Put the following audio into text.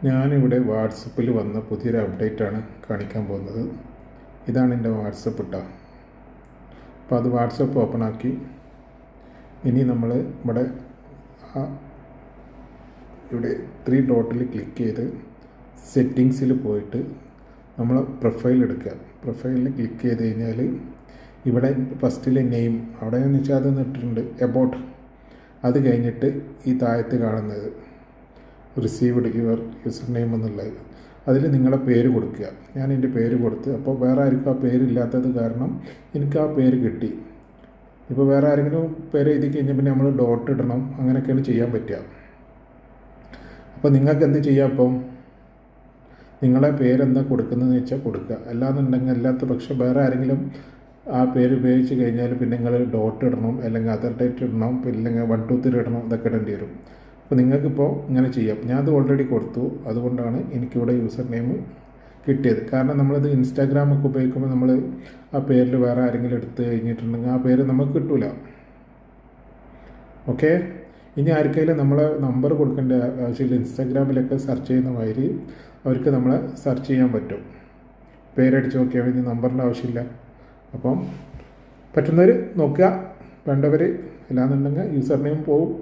ഞാനിവിടെ വാട്സപ്പിൽ വന്ന പുതിയൊരു അപ്ഡേറ്റാണ് കാണിക്കാൻ പോകുന്നത്. ഇതാണ് എൻ്റെ വാട്സപ്പ് ഇട്ട. അപ്പോൾ അത് വാട്സപ്പ് ഓപ്പൺ ആക്കി. ഇനി നമ്മൾ ഇവിടെ 3 ഡോട്ടിൽ ക്ലിക്ക് ചെയ്ത് സെറ്റിങ്സിൽ പോയിട്ട് നമ്മൾ പ്രൊഫൈൽ എടുക്കുക. പ്രൊഫൈലിൽ ക്ലിക്ക് ചെയ്ത് കഴിഞ്ഞാൽ ഇവിടെ ഫസ്റ്റിലെ നെയിം അവിടെ എന്ന് വെച്ചാൽ അത് ഇട്ടിട്ടുണ്ട് എബൌട്ട്. അത് കഴിഞ്ഞിട്ട് ഈ താഴത്ത് കാണുന്നത് റിസീവ്ഡ് യുവർ യൂസർ നെയിം എന്നുള്ളത്, അതിൽ നിങ്ങളെ പേര് കൊടുക്കുക. ഞാൻ എൻ്റെ പേര് കൊടുത്ത്, അപ്പോൾ വേറെ ആർക്കും ആ പേരില്ലാത്തത് കാരണം എനിക്ക് ആ പേര് കിട്ടി. ഇപ്പോൾ വേറെ ആരെങ്കിലും പേര് എഴുതി കഴിഞ്ഞാൽ പിന്നെ നമ്മൾ ഡോട്ട് ഇടണം, അങ്ങനെയൊക്കെയാണ് ചെയ്യാൻ പറ്റുക. അപ്പോൾ നിങ്ങൾക്ക് എന്ത് ചെയ്യാം, അപ്പം നിങ്ങളെ പേരെന്താ കൊടുക്കുന്നതെന്ന് വെച്ചാൽ കൊടുക്കുക. അല്ലാന്നുണ്ടെങ്കിൽ അല്ലാത്ത പക്ഷം വേറെ ആരെങ്കിലും ആ പേര് ഉപയോഗിച്ച് കഴിഞ്ഞാൽ പിന്നെ നിങ്ങൾ ഡോട്ട് ഇടണം, അല്ലെങ്കിൽ അതർ ഡേറ്റ് ഇടണം, ഇല്ലെങ്കിൽ 1 2 3 ഇടണം, ഇതൊക്കെ ഇടേണ്ടി വരും. അപ്പോൾ നിങ്ങൾക്കിപ്പോൾ ഇങ്ങനെ ചെയ്യാം. ഞാനത് ഓൾറെഡി കൊടുത്തു, അതുകൊണ്ടാണ് എനിക്കിവിടെ യൂസർ നെയിം കിട്ടിയത്. കാരണം നമ്മളിത് ഇൻസ്റ്റാഗ്രാമൊക്കെ ഉപയോഗിക്കുമ്പോൾ നമ്മൾ ആ പേരിൽ വേറെ ആരെങ്കിലും എടുത്ത് കഴിഞ്ഞിട്ടുണ്ടെങ്കിൽ ആ പേര് നമുക്ക് കിട്ടില്ല. ഓക്കെ, ഇനി ആർക്കെങ്കിലും നമ്മളെ നമ്പർ കൊടുക്കേണ്ട ആവശ്യമില്ല. ഇൻസ്റ്റാഗ്രാമിലൊക്കെ സെർച്ച് ചെയ്യുന്ന മാതിരി അവർക്ക് നമ്മളെ സെർച്ച് ചെയ്യാൻ പറ്റും. പേരടിച്ച് നോക്കിയാൽ മതി, നമ്പറിൻ്റെ ആവശ്യമില്ല. അപ്പം പറ്റുന്നവർ നോക്കുക, വേണ്ടവർ. അല്ലാന്നുണ്ടെങ്കിൽ യൂസർ നെയിം പോവും.